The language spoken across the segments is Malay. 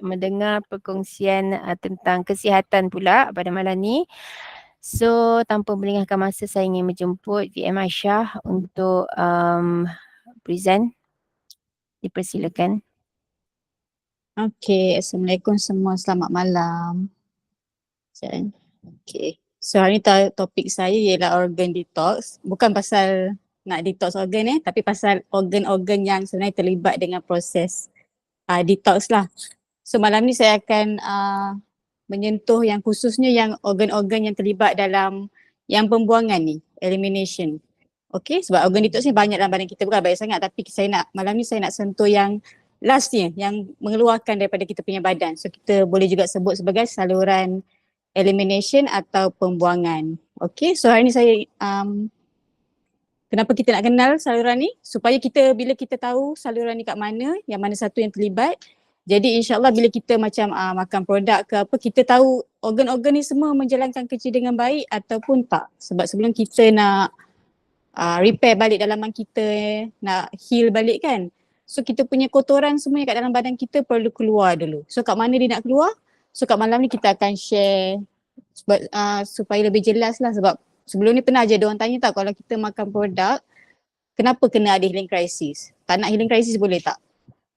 mendengar perkongsian tentang kesihatan pula pada malam ni. So tanpa melengahkan masa, saya ingin menjemput VM Aisyah untuk present. Dipersilakan. Okay, Assalamualaikum semua, selamat malam. Okay, so hari ni topik saya ialah organ detox. Bukan pasal nak detox organ tapi pasal organ-organ yang sebenarnya terlibat dengan proses detox lah. So malam ni saya akan menyentuh yang khususnya yang organ-organ yang terlibat dalam yang pembuangan ni, elimination. Okay, sebab organ detox ni banyak dalam badan kita, bukan banyak sangat, tapi malam ni saya nak sentuh yang lastnya, yang mengeluarkan daripada kita punya badan. So kita boleh juga sebut sebagai saluran elimination atau pembuangan. Okay, so hari ni saya kenapa kita nak kenal saluran ni? Supaya bila kita tahu saluran ni kat mana, yang mana satu yang terlibat, jadi insyaAllah bila kita macam makan produk ke apa, kita tahu organ-organ ni semua menjalankan kerja dengan baik ataupun tak. Sebab sebelum kita nak repair balik dalaman kita, nak heal balik kan, so kita punya kotoran semua yang kat dalam badan kita perlu keluar dulu. So kat mana dia nak keluar? So kat malam ni kita akan share supaya lebih jelas lah, sebab sebelum ni pernah je diorang tanya tak, kalau kita makan produk kenapa kena ada healing crisis? Tak nak healing crisis boleh tak?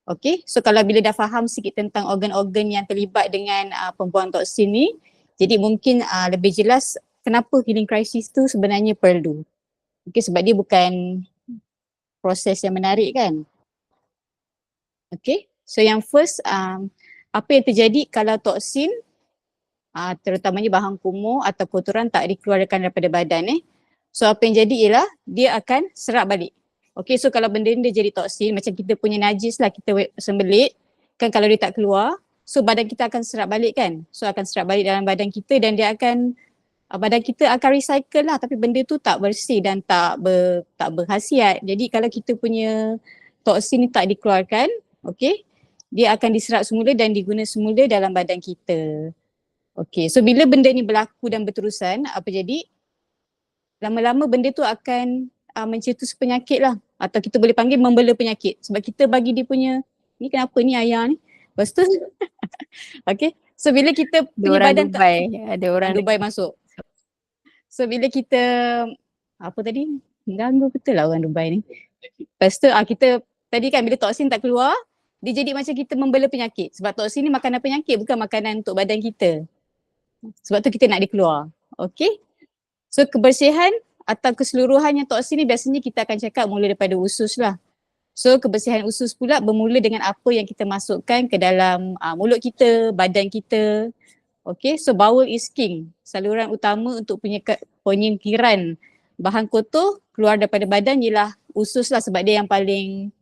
Okay, so kalau bila dah faham sikit tentang organ-organ yang terlibat dengan pembuang toksin ni, jadi mungkin lebih jelas kenapa healing crisis tu sebenarnya perlu. Okay, sebab dia bukan proses yang menarik kan. Okay, so yang first, apa yang terjadi kalau toksin, terutamanya bahan kumuh atau kotoran tak dikeluarkan daripada badan so apa yang jadi ialah dia akan serap balik. Okay, so kalau benda ni dia jadi toksin, macam kita punya najis lah, kita sembelit kan, kalau dia tak keluar, so badan kita akan serap balik kan. So akan serap balik dalam badan kita dan dia akan, badan kita akan recycle lah, tapi benda tu tak bersih dan tak berkhasiat. Jadi kalau kita punya toksin ni tak dikeluarkan, okay, dia akan diserap semula dan diguna semula dalam badan kita. Okay, so bila benda ni berlaku dan berterusan, apa jadi? Lama-lama benda tu akan mencetus penyakit lah, atau kita boleh panggil membela penyakit, sebab kita bagi dia punya, ni kenapa ni ayah ni? Lepas tu, okay, so bila kita punya badan ada orang Dubai masuk. So bila kita, apa tadi? Ganggu betul lah orang Dubai ni. Lepas tu kita, tadi kan bila toksin tak keluar, dia jadi macam kita membela penyakit. Sebab toksin ni makanan penyakit, bukan makanan untuk badan kita. Sebab tu kita nak dia keluar. Okay. So kebersihan atau keseluruhannya toksin ni biasanya kita akan cakap mula daripada usus lah. So kebersihan usus pula bermula dengan apa yang kita masukkan ke dalam mulut kita, badan kita. Okay, so bowel is king. Saluran utama untuk penyingkiran bahan kotor keluar daripada badan ialah usus lah, sebab dia yang paling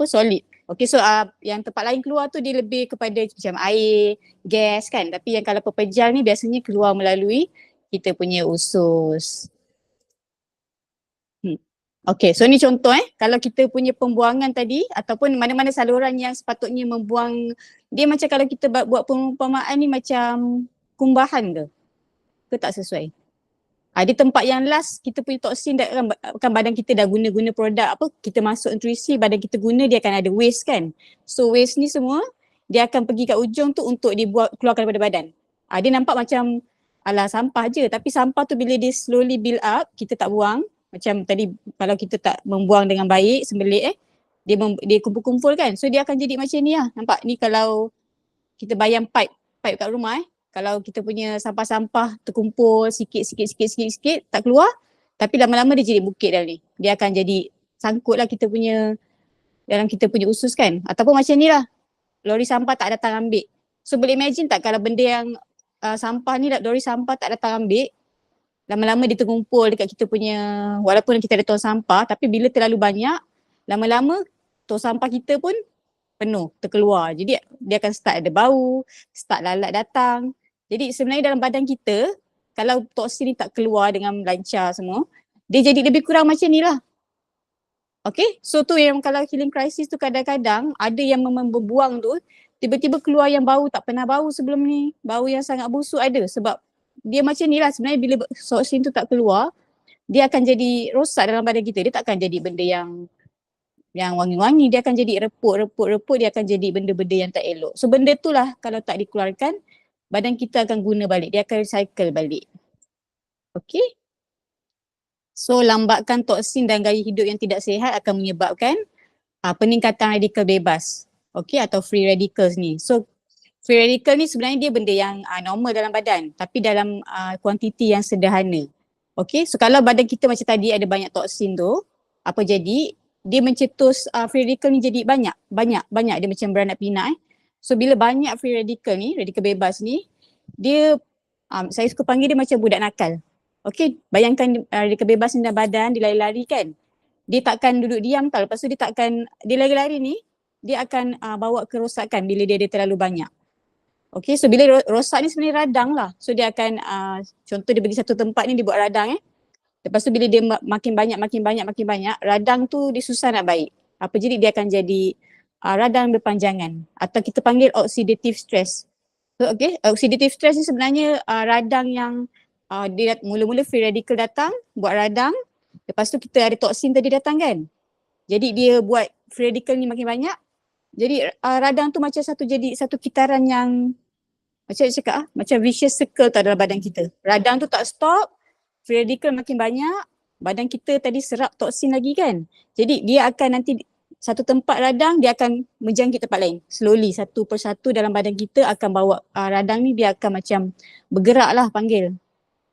solid. Okay, so yang tempat lain keluar tu dia lebih kepada macam air, gas kan. Tapi yang kalau pepejal ni biasanya keluar melalui kita punya usus. Okay, so ni contoh kalau kita punya pembuangan tadi ataupun mana-mana saluran yang sepatutnya membuang, dia macam kalau kita buat perumpamaan ni macam kumbahan ke tak sesuai. Di tempat yang last kita punya toksin kan badan kita dah guna produk apa, kita masuk nutrisi, badan kita guna, dia akan ada waste kan. So waste ni semua dia akan pergi kat ujung tu untuk keluarkan daripada badan. Dia nampak macam alah sampah je, tapi sampah tu bila dia slowly build up, kita tak buang. Macam tadi kalau kita tak membuang dengan baik, sembelit dia kumpul-kumpul kan. So dia akan jadi macam ni lah. Nampak ni kalau kita bayang pipe kat rumah kalau kita punya sampah-sampah terkumpul sikit tak keluar, tapi lama-lama dia jadi bukit dalam ni. Dia akan jadi sangkut lah dalam kita punya usus kan. Ataupun macam ni lah, lori sampah tak datang ambil. So boleh imagine tak kalau benda yang sampah ni, lori sampah tak datang ambil, lama-lama dia terkumpul dekat kita punya, walaupun kita ada tong sampah, tapi bila terlalu banyak, lama-lama tong sampah kita pun penuh, terkeluar. Jadi dia akan start ada bau, start lalat datang. Jadi sebenarnya dalam badan kita, kalau toksin ni tak keluar dengan lancar semua, dia jadi lebih kurang macam ni lah. Okay, so tu yang kalau healing crisis tu kadang-kadang ada yang memang berbuang tu, tiba-tiba keluar yang bau tak pernah bau sebelum ni, bau yang sangat busuk ada, sebab dia macam ni lah. Sebenarnya bila toksin tu tak keluar, dia akan jadi rosak dalam badan kita, dia tak akan jadi benda yang yang wangi-wangi, dia akan jadi reput, dia akan jadi benda-benda yang tak elok. So benda tu lah kalau tak dikeluarkan, badan kita akan guna balik, dia akan recycle balik. Okay. So lambatkan toksin dan gaya hidup yang tidak sihat akan menyebabkan peningkatan radikal bebas. Okay, atau free radicals ni. So free radical ni sebenarnya dia benda yang normal dalam badan, tapi dalam kuantiti yang sederhana. Okay, so kalau badan kita macam tadi ada banyak toksin tu, apa jadi? Dia mencetus free radical ni jadi banyak. Dia macam beranak pinak. So bila banyak free radical ni, radikal bebas ni, dia saya suka panggil dia macam budak nakal. Okay, bayangkan radikal bebas ni dalam badan, dia lari-lari kan. Dia takkan duduk diam tau, lepas tu dia lari-lari ni, dia akan bawa kerosakan bila dia ada terlalu banyak. Okay, so bila rosak ni sebenarnya radang lah. So dia akan, contoh dia pergi satu tempat ni dia buat radang Lepas tu bila dia makin banyak, radang tu dia susah nak baik. Apa jadi dia akan jadi radang berpanjangan atau kita panggil oxidative stress. So okay, oxidative stress ni sebenarnya radang yang dia mula-mula free radical datang, buat radang. Lepas tu kita ada toksin tadi datang kan. Jadi dia buat free radical ni makin banyak. Jadi radang tu macam jadi satu kitaran yang macam saya cakap macam vicious circle tau dalam badan kita. Radang tu tak stop, free radical makin banyak, badan kita tadi serap toksin lagi kan. Jadi dia akan nanti satu tempat radang dia akan menjangkit tempat lain. Slowly satu persatu dalam badan kita akan bawa radang ni dia akan macam bergerak lah panggil.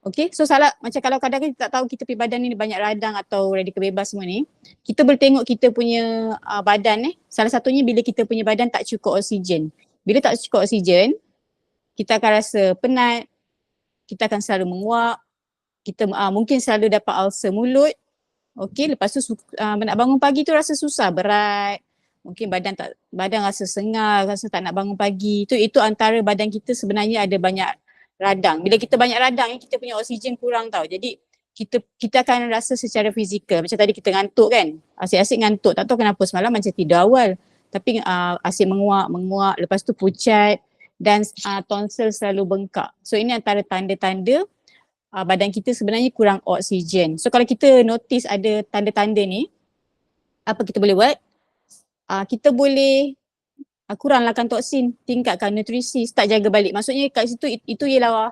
Okay, so salah macam kalau kadang-kadang kita tak tahu kita punya badan ni banyak radang atau radikal bebas semua ni, kita boleh tengok kita punya badan salah satunya bila kita punya badan tak cukup oksigen. Bila tak cukup oksigen, kita akan rasa penat, kita akan selalu menguap, kita mungkin selalu dapat ulcer mulut. Okey, lepas tu nak bangun pagi tu rasa susah, berat. Mungkin badan rasa sengal, rasa tak nak bangun pagi. Itu antara badan kita sebenarnya ada banyak radang. Bila kita banyak radang, kita punya oksigen kurang tau. Jadi kita akan rasa secara fizikal. Macam tadi kita ngantuk kan. Asyik-asyik ngantuk. Tak tahu kenapa semalam macam tidur awal. Tapi asyik menguap. Lepas tu pucat dan tonsil selalu bengkak. So ini antara tanda-tanda badan kita sebenarnya kurang oksigen. So kalau kita notice ada tanda-tanda ni, apa kita boleh buat? Kita boleh kurangkan toksin, tingkatkan nutrisi, start jaga balik. Maksudnya kat situ itu ialah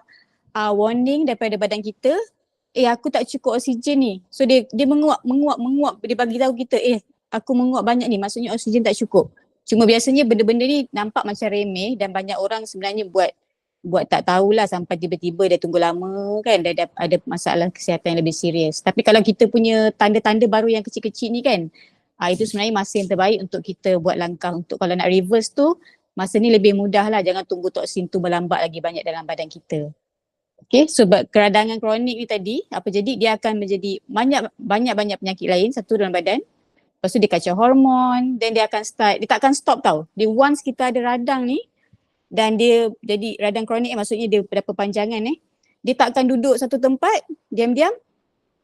warning daripada badan kita, aku tak cukup oksigen ni. So dia menguap, dia bagi tahu kita, aku menguap banyak ni, maksudnya oksigen tak cukup. Cuma biasanya benda-benda ni nampak macam remeh dan banyak orang sebenarnya buat tak tahulah sampai tiba-tiba dia tunggu lama kan, dia ada masalah kesihatan yang lebih serius. Tapi kalau kita punya tanda-tanda baru yang kecil-kecil ni kan, itu sebenarnya masa yang terbaik untuk kita buat langkah untuk kalau nak reverse tu, masa ni lebih mudah lah, jangan tunggu toksin tu melambat lagi banyak dalam badan kita. Okay, sebab keradangan kronik ni tadi, apa jadi dia akan menjadi banyak penyakit lain satu dalam badan. Lepas tu dia kacau hormon, then dia takkan stop tau. Dia once kita ada radang ni, dan dia jadi radang kronik maksudnya dia berpanjangan dia takkan duduk satu tempat diam-diam,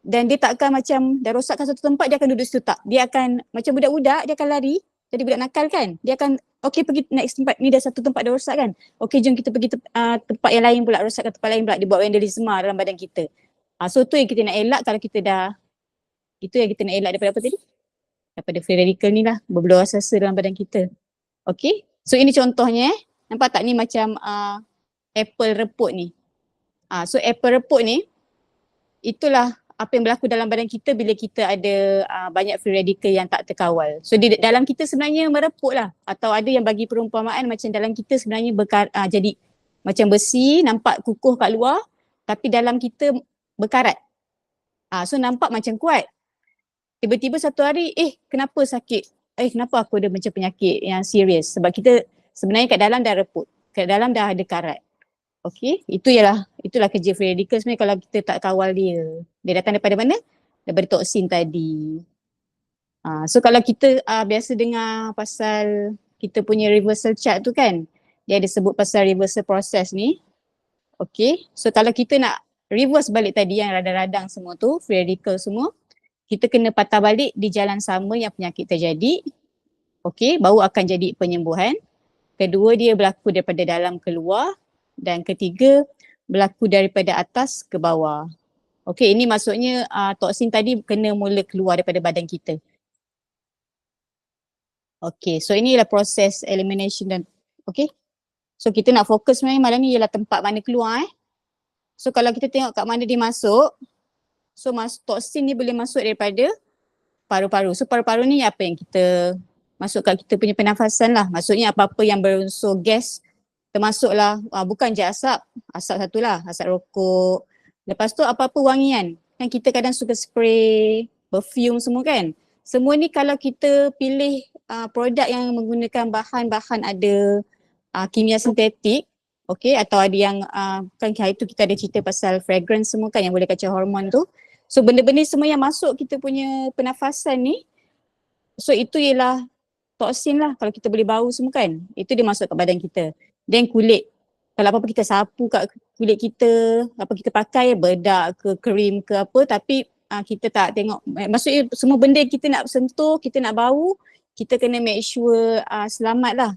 dan dia takkan macam dah rosakkan satu tempat dia akan duduk situ, tak. Dia akan macam budak-budak, dia akan lari, jadi budak nakal kan. Dia akan pergi next tempat, ni dah satu tempat dah rosak kan. Jom kita pergi tempat yang lain pula, rosakkan tempat lain pula, dia buat vandalisme dalam badan kita. So tu yang kita nak elak kalau kita itu yang kita nak elak daripada apa tadi? Daripada free radical ni lah, berbeluar rasa dalam badan kita. Okay, so ini contohnya nampak tak ni macam apple reput ni. So apple reput ni, itulah apa yang berlaku dalam badan kita bila kita ada banyak free radical yang tak terkawal. So di dalam kita sebenarnya mereput lah, atau ada yang bagi perumpamaan macam dalam kita sebenarnya jadi macam besi, nampak kukuh kat luar, tapi dalam kita berkarat. So nampak macam kuat. Tiba-tiba satu hari, kenapa sakit? Kenapa aku ada macam penyakit yang serius? Sebab kita sebenarnya kat dalam dah reput, kat dalam dah ada karat. Okay, itulah kerja free radical sebenarnya kalau kita tak kawal dia. Dia datang daripada mana? Daripada toksin tadi. So kalau kita biasa dengar pasal kita punya reversal chart tu kan, dia ada sebut pasal reversal process ni. Okay, so kalau kita nak reverse balik tadi yang radang-radang semua tu, free radical semua, kita kena patah balik di jalan sama yang penyakit terjadi. Okay, baru akan jadi penyembuhan. Kedua, dia berlaku daripada dalam ke luar. Dan ketiga, berlaku daripada atas ke bawah. Okay, ini maksudnya toksin tadi kena mula keluar daripada badan kita. Okay, so inilah proses elimination dan okay. So kita nak fokus sebenarnya malam ni ialah tempat mana keluar So kalau kita tengok kat mana dia masuk, so toksin ni boleh masuk daripada paru-paru. So paru-paru ni apa yang kita masuk kat kita punya pernafasan lah. Maksudnya apa-apa yang berunsur gas termasuklah, bukan je asap satu lah, asap rokok. Lepas tu apa-apa wangian. Kan kita kadang suka spray, perfume semua kan. Semua ni kalau kita pilih produk yang menggunakan bahan-bahan ada kimia sintetik, okay, atau ada yang kan hari tu kita ada cerita pasal fragrance semua kan yang boleh kacau hormon tu. So benda-benda semua yang masuk kita punya pernafasan ni, so itu ialah toksin lah kalau kita boleh bau semua kan. Itu dia masuk ke badan kita. Then kulit, kalau apa-apa kita sapu kat kulit kita, apa kita pakai bedak ke krim ke apa, tapi kita tak tengok, maksudnya semua benda yang kita nak sentuh, kita nak bau, kita kena make sure selamat lah.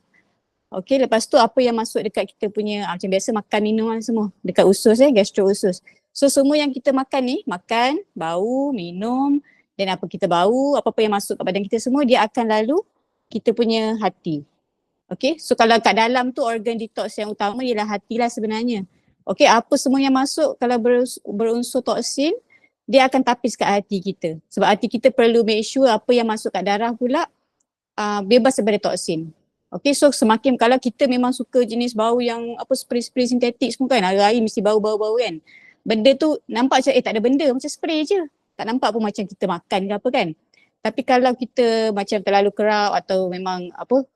Okay, lepas tu apa yang masuk dekat kita punya, macam biasa makan minum lah semua, dekat usus gastro usus. So semua yang kita makan ni, makan, bau, minum, dan apa kita bau, apa-apa yang masuk kat badan kita semua, dia akan lalu kita punya hati. Okay, so kalau kat dalam tu organ detox yang utama ialah hati lah sebenarnya. Okay, apa semua yang masuk kalau berunsur toksin, dia akan tapis kat hati kita. Sebab hati kita perlu make sure apa yang masuk kat darah pula bebas daripada toksin. Okay, so semakin kalau kita memang suka jenis bau yang apa spray-spray sintetik semua kan, hari-hari mesti bau-bau kan. Benda tu nampak macam tak ada benda, macam spray je. Tak nampak pun macam kita makan ke apa kan. Tapi kalau kita macam terlalu kerap atau memang apa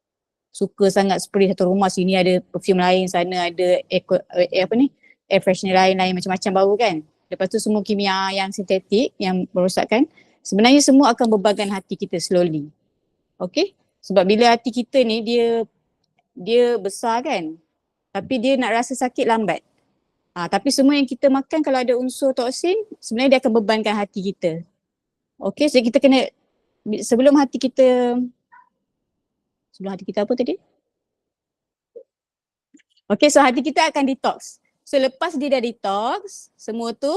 suka sangat spray satu rumah, sini ada perfume lain, sana ada air freshener lain macam-macam bau kan. Lepas tu semua kimia yang sintetik yang merosakkan, sebenarnya semua akan bebankan hati kita slowly. Okay, sebab bila hati kita ni dia besar kan, tapi dia nak rasa sakit lambat. Tapi semua yang kita makan kalau ada unsur toksin, sebenarnya dia akan bebankan hati kita. Okay, so kita kena sebelum hati kita apa tadi? Okay, so hati kita akan detox. So lepas dia dah detox, semua tu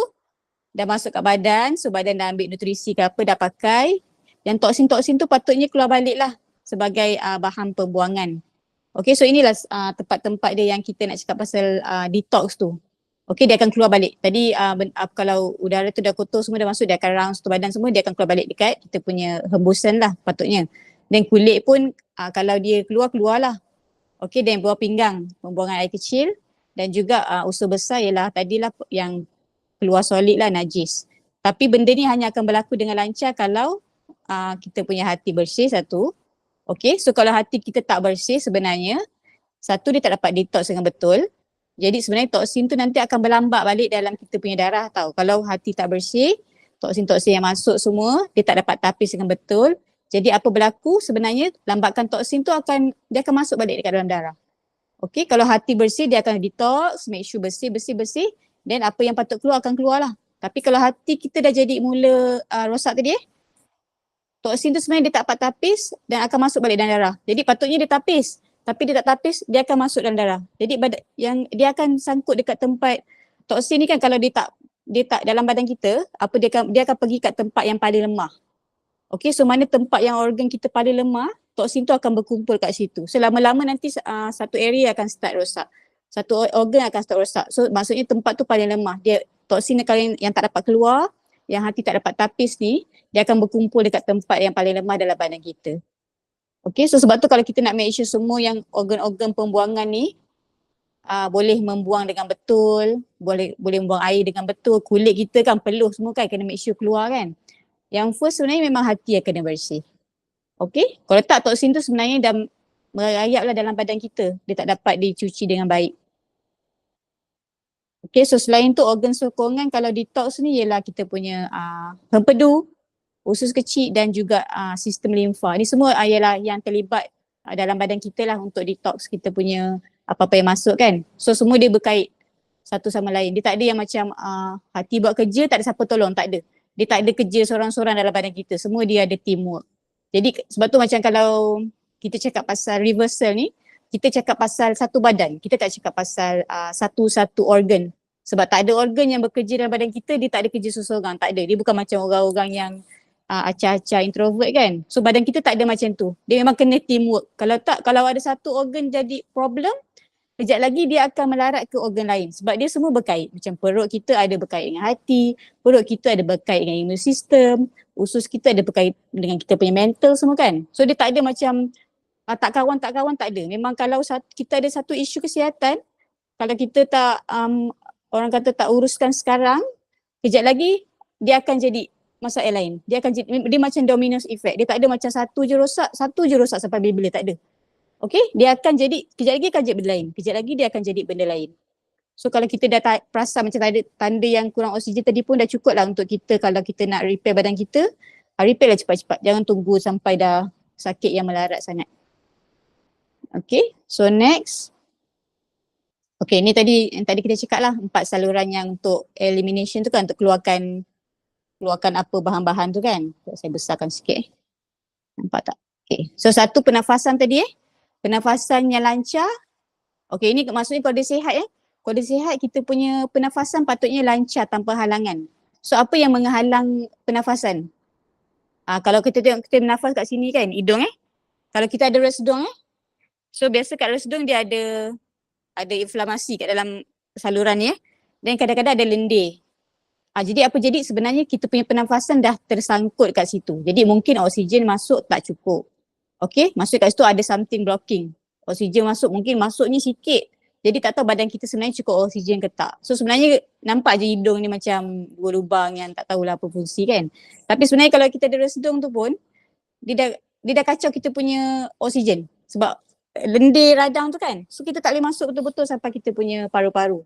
dah masuk kat badan, so badan dah ambil nutrisi ke apa, dah pakai. Yang toksin-toksin tu patutnya keluar balik lah sebagai bahan pembuangan. Okay, so inilah tempat-tempat dia yang kita nak cakap pasal detox tu. Okay, dia akan keluar balik. Tadi kalau udara tu dah kotor semua dah masuk, dia akan round satu badan semua, dia akan keluar balik dekat kita punya hembusan lah patutnya. Dan kulit pun kalau dia keluar lah. Okay, dan bawah pinggang, pembuangan air kecil, dan juga usus besar ialah tadilah yang keluar solid lah, najis. Tapi benda ni hanya akan berlaku dengan lancar kalau kita punya hati bersih satu. Okay, so kalau hati kita tak bersih sebenarnya, satu dia tak dapat detox dengan betul. Jadi sebenarnya toksin tu nanti akan berlambak balik dalam kita punya darah tau. Kalau hati tak bersih, toksin-toksin yang masuk semua, dia tak dapat tapis dengan betul. Jadi apa berlaku sebenarnya, lambakan toksin tu dia akan masuk balik dekat dalam darah. Okay, kalau hati bersih dia akan detox, make sure bersih. Dan apa yang patut keluar akan keluar lah. Tapi kalau hati kita dah jadi mula rosak tadi toksin tu sebenarnya dia tak dapat tapis dan akan masuk balik dalam darah. Jadi patutnya dia tapis. Tapi dia tak tapis, dia akan masuk dalam darah. Jadi yang dia akan sangkut dekat tempat toksin ni kan, kalau dia tak dalam badan kita, dia akan pergi kat tempat yang paling lemah. Okay, so mana tempat yang organ kita paling lemah, toksin tu akan berkumpul kat situ. So lama-lama nanti satu area akan start rosak. Satu organ akan start rosak. So maksudnya tempat tu paling lemah. Toksin yang tak dapat keluar, yang hati tak dapat tapis ni, dia akan berkumpul dekat tempat yang paling lemah dalam badan kita. Okay, so sebab tu kalau kita nak make sure semua yang organ-organ pembuangan ni boleh membuang dengan betul, boleh membuang air dengan betul, kulit kita kan peluh semua kan, kena make sure keluar kan. Yang first sebenarnya memang hati yang kena bersih. Okay, kalau tak toksin tu sebenarnya dah merayap lah dalam badan kita, dia tak dapat dicuci dengan baik. Okay, so selain tu organ sokongan kalau detox ni ialah kita punya hempedu, usus kecil dan juga sistem limfa. Ni semua ialah yang terlibat dalam badan kita lah untuk detox kita punya apa-apa yang masuk kan. So semua dia berkait satu sama lain. Dia tak ada yang macam hati buat kerja tak ada siapa tolong, tak ada. Dia tak ada kerja seorang-seorang dalam badan kita. Semua dia ada teamwork. Jadi sebab tu macam kalau kita cakap pasal reversal ni, kita cakap pasal satu badan. Kita tak cakap pasal satu-satu organ. Sebab tak ada organ yang bekerja dalam badan kita, dia tak ada kerja seseorang. Tak ada. Dia bukan macam orang-orang yang acah-acah introvert kan. So badan kita tak ada macam tu. Dia memang kena teamwork. Kalau tak, kalau ada satu organ jadi problem, kejap lagi dia akan melarat ke organ lain sebab dia semua berkait. Macam perut kita ada berkait dengan hati, perut kita ada berkait dengan immune system, usus kita ada berkait dengan kita punya mental semua kan. So dia tak ada macam tak kawan tak ada. Memang kalau kita ada satu isu kesihatan, kalau kita tak orang kata tak uruskan sekarang, kejap lagi dia akan jadi masalah lain. Dia akan jadi, dia macam dominoes effect. Dia tak ada macam satu je rosak sampai bila-bila, tak ada. Okay, dia akan jadi, kejap lagi akan jadi benda lain. Kejap lagi dia akan jadi benda lain. So kalau kita dah perasan macam tanda yang kurang oksigen tadi pun dah cukup lah untuk kita kalau kita nak repair badan kita, repair lah cepat-cepat. Jangan tunggu sampai dah sakit yang melarat sangat. Okay, so next. Okay, ni tadi yang tadi kita cakap lah 4 saluran yang untuk elimination tu kan, untuk keluarkan apa bahan-bahan tu kan. Saya besarkan sikit. Nampak tak? Okay, so satu pernafasan tadi pernafasan yang lancar. Okay, ini maksudnya kalau dia sihat kalau dia sihat kita punya pernafasan patutnya lancar tanpa halangan. So apa yang menghalang pernafasan? Kalau kita tengok kita bernafas kat sini kan, hidung kalau kita ada resdung so biasa kat resdung dia ada inflamasi kat dalam saluran ni dan kadang-kadang ada lendir. Jadi apa jadi sebenarnya kita punya pernafasan dah tersangkut kat situ. Jadi mungkin oksigen masuk tak cukup. Okay, masuk kat situ ada something blocking. Oksigen masuk mungkin masuknya sikit. Jadi tak tahu badan kita sebenarnya cukup oksigen ke tak. So sebenarnya nampak je hidung ni macam dua lubang yang tak tahulah apa fungsi kan. Tapi sebenarnya kalau kita ada resdung tu pun dia dah kacau kita punya oksigen. Sebab lendir radang tu kan. So kita tak boleh masuk betul-betul sampai kita punya paru-paru.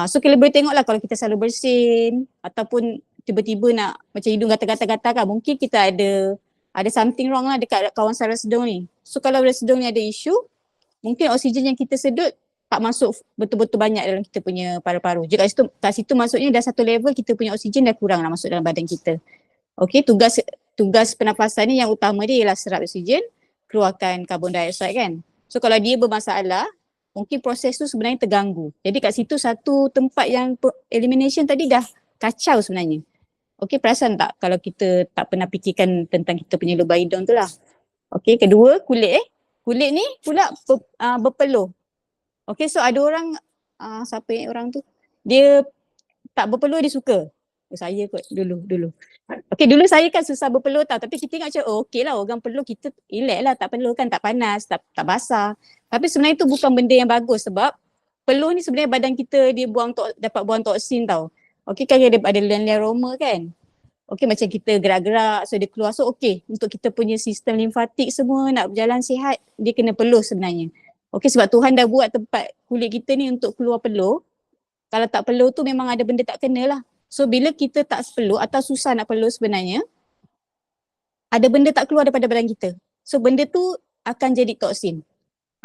So kita boleh tengok lah kalau kita selalu bersin ataupun tiba-tiba nak macam hidung gatal-gatal kan, mungkin kita ada something wrong lah dekat kawasan resdung ni. So kalau resdung ni ada isu, mungkin oksigen yang kita sedut tak masuk betul-betul banyak dalam kita punya paru-paru. Jika kat situ maksudnya dah satu level kita punya oksigen dah kurang lah masuk dalam badan kita. Okay, tugas pernafasan ni yang utama dia ialah serap oksigen, keluarkan karbon dioksida kan. So kalau dia bermasalah, mungkin proses tu sebenarnya terganggu. Jadi kat situ satu tempat yang elimination tadi dah kacau sebenarnya. Okay, perasan tak kalau kita tak pernah fikirkan tentang kita punya lubang hidung tu lah. Okay, kedua kulit Kulit ni pula berpeluh. Okay, so ada orang, siapa yang orang tu? Dia tak berpeluh dia suka. Saya kot dulu. Okay, dulu saya kan susah berpeluh tau. Tapi kita ingat macam okey lah organ peluh kita relax lah, tak peluh kan, tak panas, tak basah. Tapi sebenarnya tu bukan benda yang bagus sebab peluh ni sebenarnya badan kita dia dapat buang toksin tau. Okay, kan ada lian-lian aroma kan. Okay, macam kita gerak-gerak so dia keluar. So okay, untuk kita punya sistem limfatik semua nak berjalan sihat, dia kena peluh sebenarnya. Okay, sebab Tuhan dah buat tempat kulit kita ni untuk keluar peluh. Kalau tak peluh tu memang ada benda tak kena lah. So bila kita tak peluh atau susah nak peluh sebenarnya, ada benda tak keluar daripada badan kita. So benda tu akan jadi toksin.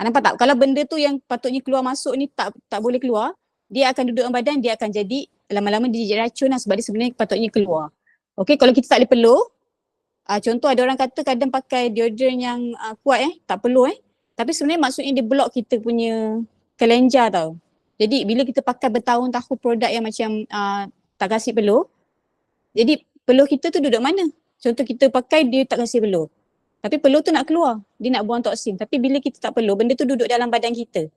Nampak tak? Kalau benda tu yang patutnya keluar masuk ni tak boleh keluar, dia akan duduk dalam badan, dia akan jadi lama-lama dia jadi racun lah sebab dia sebenarnya patutnya keluar. Okay, kalau kita tak boleh peluh, contoh ada orang kata kadang pakai deodorant yang kuat tak peluh tapi sebenarnya maksudnya dia block kita punya kelenjar tau. Jadi bila kita pakai bertahun-tahun produk yang macam tak kasih peluh, jadi peluh kita tu duduk mana? Contoh kita pakai dia tak kasih peluh. Tapi peluh tu nak keluar, dia nak buang toksin. Tapi bila kita tak peluh, benda tu duduk dalam badan kita.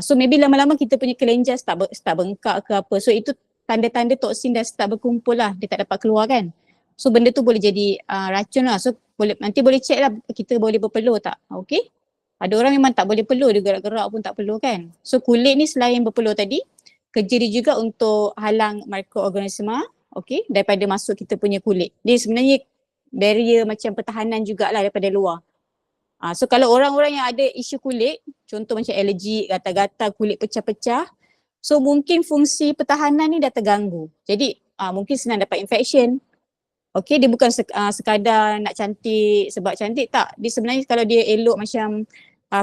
So maybe lama-lama kita punya kelenjar start bengkak ke apa. So itu tanda-tanda toksin dah start berkumpul lah, dia tak dapat keluar kan. So benda tu boleh jadi racun lah. So nanti boleh check lah kita boleh berpeluh tak. Okay. Ada orang memang tak boleh peluh, dia gerak-gerak pun tak peluh kan. So kulit ni selain berpeluh tadi, kerja dia juga untuk halang mikroorganisma daripada masuk kita punya kulit. Dia sebenarnya barrier macam pertahanan jugalah daripada luar. So kalau orang-orang yang ada isu kulit, contoh macam alergi, gatal-gatal, kulit pecah-pecah, so mungkin fungsi pertahanan ni dah terganggu. Jadi mungkin senang dapat infection. Okay, dia bukan sekadar nak cantik sebab cantik tak. Dia sebenarnya kalau dia elok macam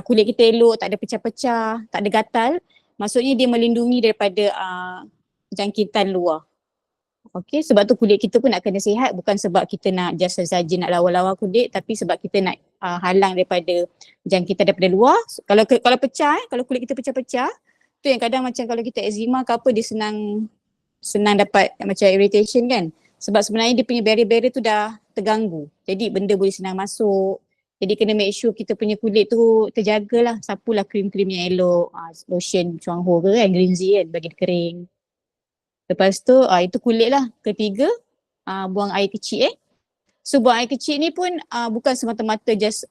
kulit kita elok, tak ada pecah-pecah, tak ada gatal, maksudnya dia melindungi daripada jangkitan luar. Okay, sebab tu kulit kita pun nak kena sihat, bukan sebab kita nak just saja nak lawa-lawa kulit, tapi sebab kita nak halang daripada jangkitan daripada luar. Kalau pecah, kalau kulit kita pecah-pecah, tu yang kadang macam kalau kita eczema ke apa, dia senang dapat macam irritation kan. Sebab sebenarnya dia punya barrier-barrier tu dah terganggu. Jadi benda boleh senang masuk. Jadi kena make sure kita punya kulit tu terjagalah. Sapulah krim-krim yang elok. Lotion Chuang Ho ke kan, Green Z kan bagi dia kering. Lepas tu itu kulit lah. Ketiga, buang air kecil So buang air kecil ni pun bukan semata-mata just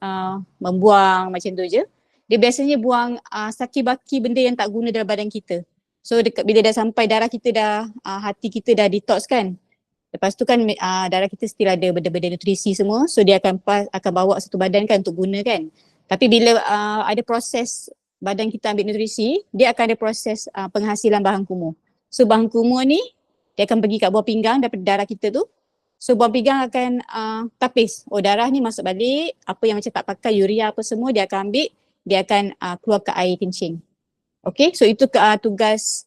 membuang macam tu je. Dia biasanya buang saki-baki benda yang tak guna dalam badan kita. So bila dah sampai darah kita dah, hati kita dah detox kan. Lepas tu kan darah kita still ada benda-benda nutrisi semua. So dia akan bawa satu badan kan untuk guna kan. Tapi bila ada proses badan kita ambil nutrisi, dia akan ada proses penghasilan bahan kumur. So bahan kumur ni dia akan pergi kat bawah pinggang daripada darah kita tu. So buah pinggang akan tapis. Darah ni masuk balik, apa yang macam tak pakai urea apa semua dia akan ambil, dia akan keluar ke air kencing. Okay, so itu tugas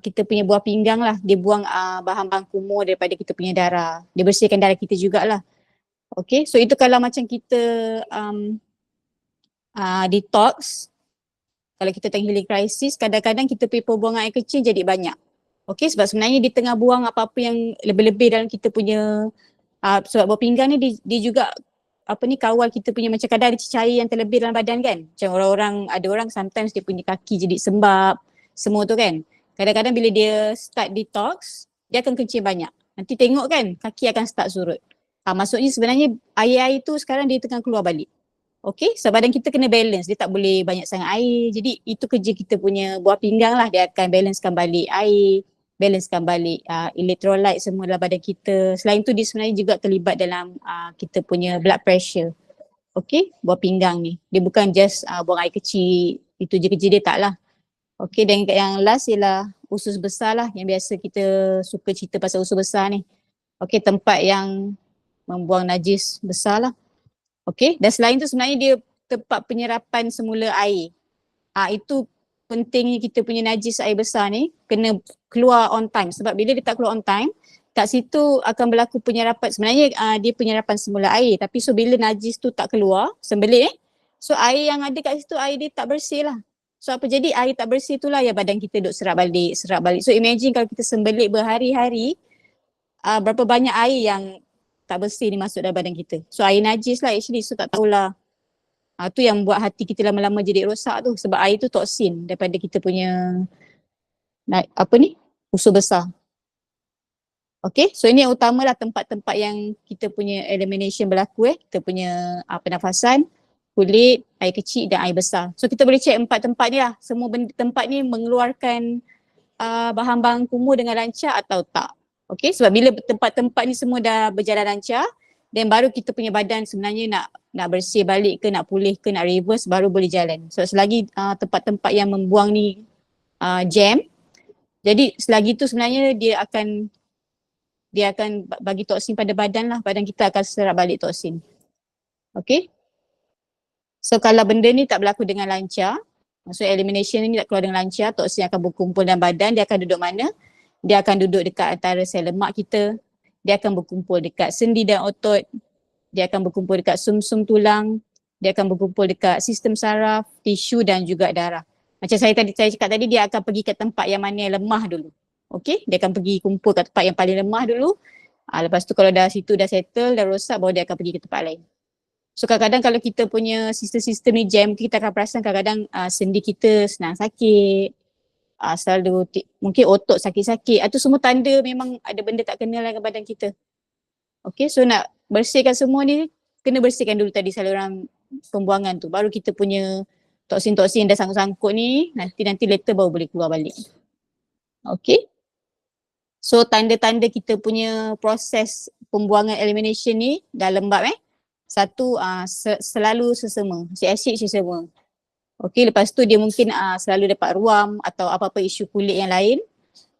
kita punya buah pinggang lah. Dia buang bahan-bahan kumur daripada kita punya darah. Dia bersihkan darah kita jugalah. Okay, so itu kalau macam kita detox, kalau kita tengah healing crisis, kadang-kadang kita punya pembuangan air kecil jadi banyak. Okay, sebab sebenarnya di tengah buang apa-apa yang lebih-lebih dalam kita punya sebab buah pinggang ni dia juga kawal kita punya macam kadang ada cecair yang terlebih dalam badan kan. Macam ada orang sometimes dia punya kaki jadi sembab, semua tu kan. Kadang-kadang bila dia start detox, dia akan kencing banyak. Nanti tengok kan kaki akan start surut. Maksudnya sebenarnya air-air tu sekarang dia tengah keluar balik. Okay, so badan kita kena balance. Dia tak boleh banyak sangat air. Jadi itu kerja kita punya buah pinggang lah. Dia akan balancekan balik air, balancekan balik electrolyte semua dalam badan kita. Selain tu dia sebenarnya juga terlibat dalam kita punya blood pressure. Okay, buah pinggang ni. Dia bukan just buang air kecil. Itu je kerja dia tak lah. Okay, dan yang last ialah usus besar lah. Yang biasa kita suka cerita pasal usus besar ni. Okay, tempat yang membuang najis besar lah. Okay, dan selain tu sebenarnya dia tempat penyerapan semula air. Itu pentingnya kita punya najis air besar ni kena keluar on time. Sebab bila dia tak keluar on time, kat situ akan berlaku penyerapan. Sebenarnya dia penyerapan semula air. Tapi so bila najis tu tak keluar, sembelit so air yang ada kat situ, air dia tak bersih lah. So apa jadi air tak bersih tu lah yang badan kita duk serap balik. So imagine kalau kita sembelit berhari-hari, berapa banyak air yang tak bersih ni masuk dalam badan kita. So air najis lah actually, so tak tahulah. Tu yang buat hati kita lama-lama jadi rosak tu. Sebab air tu toksin daripada kita punya usus besar. Okay, so ini yang utamalah tempat-tempat yang kita punya elimination berlaku kita punya pernafasan, kulit, air kecil dan air besar. So kita boleh check 4 tempat ni lah. Semua tempat ni mengeluarkan bahan-bahan kumur dengan lancar atau tak. Okay, sebab bila tempat-tempat ni semua dah berjalan lancar, dan baru kita punya badan sebenarnya nak bersih balik ke, nak pulih ke, nak reverse, baru boleh jalan. So selagi tempat-tempat yang membuang ni jam, jadi selagi tu sebenarnya dia akan bagi toksin pada badan lah. Badan kita akan serap balik toksin. Okay. So kalau benda ni tak berlaku dengan lancar, maksudnya elimination ni tak keluar dengan lancar, toksin akan berkumpul dalam badan, dia akan duduk mana? Dia akan duduk dekat antara sel lemak kita, dia akan berkumpul dekat sendi dan otot, dia akan berkumpul dekat sumsum tulang, dia akan berkumpul dekat sistem saraf, tisu dan juga darah. Macam saya cakap tadi, dia akan pergi ke tempat yang mana yang lemah dulu. Okay, dia akan pergi kumpul kat tempat yang paling lemah dulu. Lepas tu kalau dah situ dah settle, dah rosak, baru dia akan pergi ke tempat lain. So kadang-kadang kalau kita punya sistem-sistem ni jam, kita akan perasan kadang-kadang sendi kita senang sakit, selalu mungkin otot sakit-sakit. Itu semua tanda memang ada benda tak kena dalam badan kita. Okay, so nak bersihkan semua ni, kena bersihkan dulu tadi saluran pembuangan tu. Baru kita punya toksin-toksin yang dah sangkut-sangkut ni, nanti later baru boleh keluar balik. Okay. So tanda-tanda kita punya proses pembuangan elimination ni dah lembab Satu, selalu sesama, CSH sesama. Okay, lepas tu dia mungkin selalu dapat ruam atau apa-apa isu kulit yang lain.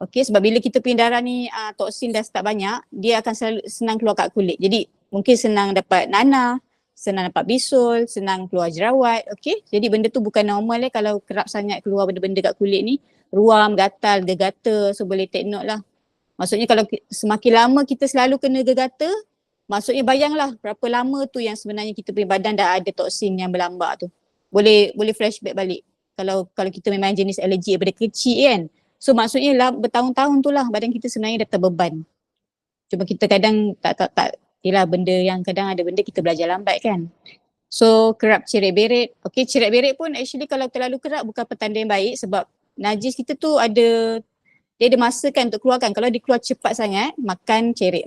Okay, sebab bila kita punya darah ni toksin dah start banyak, dia akan selalu senang keluar kat kulit. Jadi mungkin senang dapat nanah, senang dapat bisul, senang keluar jerawat. Okay, jadi benda tu bukan normal kalau kerap sangat keluar benda-benda kat kulit ni. Ruam, gatal, gegata, so boleh take note lah. Maksudnya kalau semakin lama kita selalu kena gegata, maksudnya bayanglah berapa lama tu yang sebenarnya kita punya badan dah ada toksin yang berlambak tu. Boleh flashback balik. Kalau kita memang jenis alergi daripada kecil kan. So maksudnya bertahun-tahun tu lah badan kita sebenarnya dah terbeban. Cuma kita kadang tak Yelah benda yang kadang ada benda kita belajar lambat kan. So kerap cerit-berit. Okay, cerit-berit pun actually kalau terlalu kerap bukan petanda yang baik sebab najis kita tu dia ada masa kan untuk keluarkan. Kalau dia keluar cepat sangat, makan cerit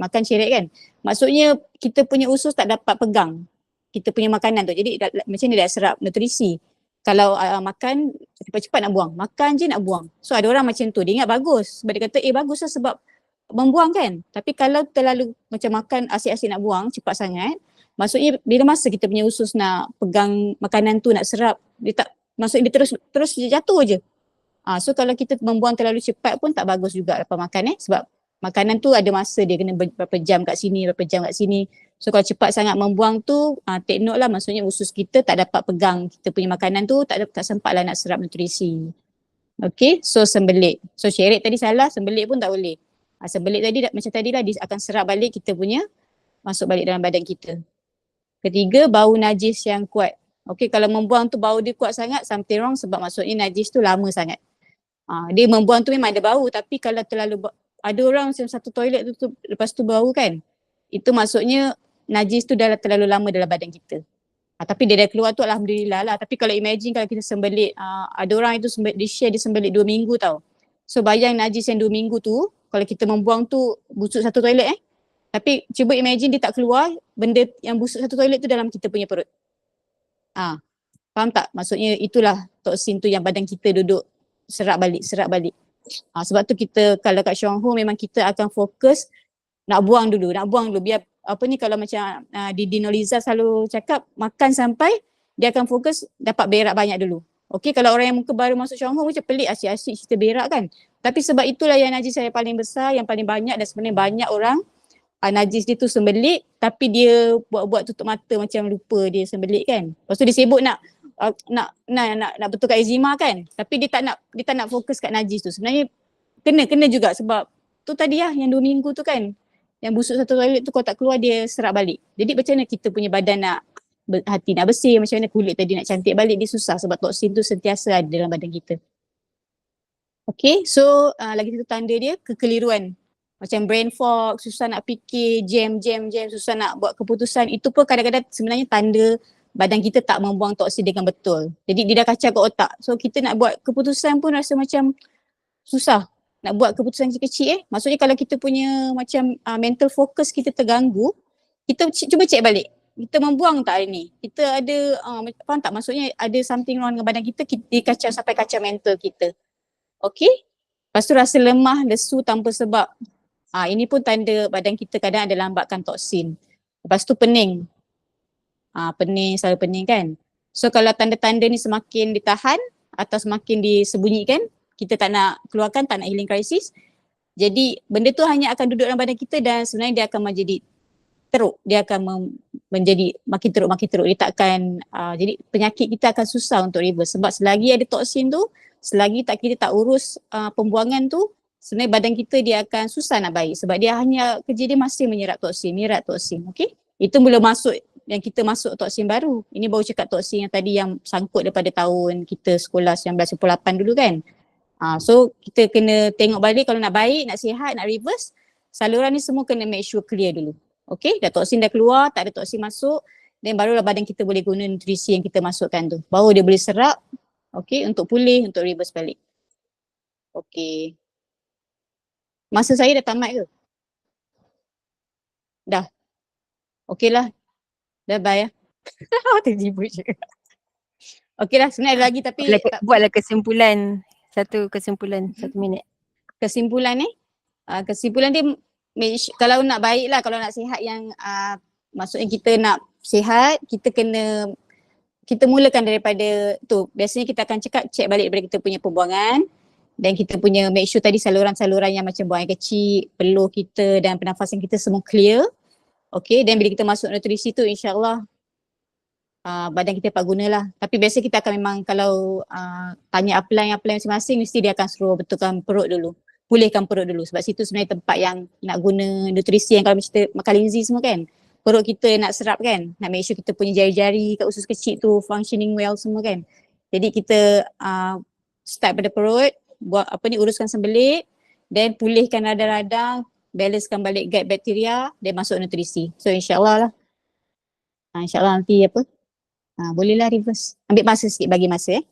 kan. Maksudnya kita punya usus tak dapat pegang kita punya makanan tu. Jadi macam ni dah serap nutrisi. Kalau makan cepat-cepat nak buang. Makan je nak buang. So ada orang macam tu. Dia ingat bagus. Sebab dia kata bagus lah sebab membuang kan. Tapi kalau terlalu macam makan asyik-asyik nak buang cepat sangat, maksudnya bila masa kita punya usus nak pegang makanan tu nak serap, dia tak, maksudnya dia terus jatuh je. So kalau kita membuang terlalu cepat pun tak bagus juga lepas makan sebab makanan tu ada masa dia kena berapa jam kat sini, berapa jam kat sini. So kalau cepat sangat membuang tu take note lah, maksudnya usus kita tak dapat pegang kita punya makanan tu, tak sempat lah nak serap nutrisi. Okay, so sembelit. So cerit tadi salah, sembelit pun tak boleh. Sembelit tadi macam tadi lah, dia akan serap balik kita punya, masuk balik dalam badan kita. Ketiga, bau najis yang kuat. Okay, kalau membuang tu bau dia kuat sangat, something wrong sebab maksudnya najis tu lama sangat. Dia membuang tu memang ada bau, tapi kalau terlalu ada orang macam satu toilet tu lepas tu bau kan, itu maksudnya najis tu dah terlalu lama dalam badan kita. Tapi dia dah keluar tu alhamdulillah lah. Tapi kalau imagine kalau kita sembelit, ada orang itu dia share dia sembelit 2 minggu tau. So bayang najis yang 2 minggu tu, kalau kita membuang tu busuk satu toilet tapi cuba imagine dia tak keluar, benda yang busuk satu toilet tu dalam kita punya perut. Faham tak? Maksudnya itulah toksin tu yang badan kita duduk serap balik. Sebab tu kita kalau kat Chuang Ho memang kita akan fokus nak buang dulu biar kalau macam di Noliza selalu cakap, makan sampai dia akan fokus dapat berak banyak dulu. Okay, kalau orang yang muka baru masuk Chuang Ho macam pelik asyik-asyik cerita berak kan. Tapi sebab itulah yang najis saya paling besar, yang paling banyak, dan sebenarnya banyak orang najis dia tu sembelit tapi dia buat tutup mata macam lupa dia sembelit kan. Lepas tu dia sibuk nak betulkan eczema kan. Tapi dia tak nak fokus kat najis tu. Sebenarnya kena juga sebab tu tadi lah yang 2 minggu tu kan. Yang busuk satu toilet tu kalau tak keluar dia serap balik. Jadi macam mana kita punya badan hati nak bersih, macam mana kulit tadi nak cantik balik, dia susah sebab toksin tu sentiasa ada dalam badan kita. Okay, so lagi satu tanda dia kekeliruan. Macam brain fog, susah nak fikir, jam, susah nak buat keputusan. Itu pun kadang-kadang sebenarnya tanda badan kita tak membuang toksin dengan betul. Jadi dia dah kacau ke otak. So kita nak buat keputusan pun rasa macam susah. Nak buat keputusan kecil-kecil maksudnya kalau kita punya macam mental focus kita terganggu, kita cuba cek balik. Kita membuang tak hari ni? Kita ada, faham tak? Maksudnya ada something wrong dengan badan kita, dia kacau sampai kacau mental kita. Okay? Lepas tu rasa lemah, lesu tanpa sebab. Ini pun tanda badan kita kadang ada lambatkan toksin. Lepas tu pening. Selalu pening kan. So kalau tanda-tanda ni semakin ditahan atau semakin disembunyikan, kita tak nak keluarkan, tak nak healing crisis. Jadi benda tu hanya akan duduk dalam badan kita dan sebenarnya dia akan menjadi teruk. Dia akan menjadi makin teruk. Dia tak akan, jadi penyakit kita akan susah untuk reverse. Sebab selagi ada toksin tu, selagi kita tak urus pembuangan tu, sebenarnya badan kita dia akan susah nak baik. Sebab dia hanya kerja dia masih menyerap toksin. Okay? Itu belum masuk yang kita masuk toksin baru. Ini baru cakap toksin yang tadi yang sangkut daripada tahun kita sekolah 1998 dulu kan. So kita kena tengok balik kalau nak baik, nak sihat, nak reverse, saluran ni semua kena make sure clear dulu. Okay, dah toksin dah keluar, tak ada toksin masuk, dan barulah badan kita boleh guna nutrisi yang kita masukkan tu. Baru dia boleh serap, okay, untuk pulih, untuk reverse balik. Okay. Masa saya dah tamat ke? Dah. Okay lah. Dah bye ya. Terjibut je. Okay lah, sebenarnya ada lagi tapi buatlah kesimpulan. Satu kesimpulan, 1 minit. Kesimpulan kesimpulan dia kalau nak baik lah, kalau nak sihat yang maksudnya kita nak sihat, kita mulakan daripada tu. Biasanya kita akan cek balik daripada kita punya pembuangan dan kita punya make sure tadi saluran-saluran yang macam buang air kecil, peluh kita dan pernafasan kita semua clear. Okay, dan bila kita masuk nutrisi tu insyaAllah badan kita dapat gunalah. Tapi biasa kita akan memang kalau tanya apply masing-masing, mesti dia akan suruh betulkan perut dulu. Pulihkan perut dulu sebab situ sebenarnya tempat yang nak guna nutrisi yang kalau kita makan linzi semua kan. Perut kita nak serap kan. Nak make sure kita punya jari-jari kat usus kecil tu functioning well semua kan. Jadi kita start pada perut, uruskan sembelit, then pulihkan radang-radang, balancekan balik gut bakteria, dia masuk nutrisi. So insyaAllah lah. InsyaAllah nanti apa, bolehlah reverse. Ambil masa sikit, bagi masa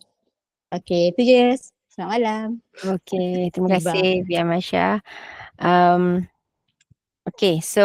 Okay, itu je. Selamat malam. Okay, terima Tiba. kasih Fia Masya. Okay, so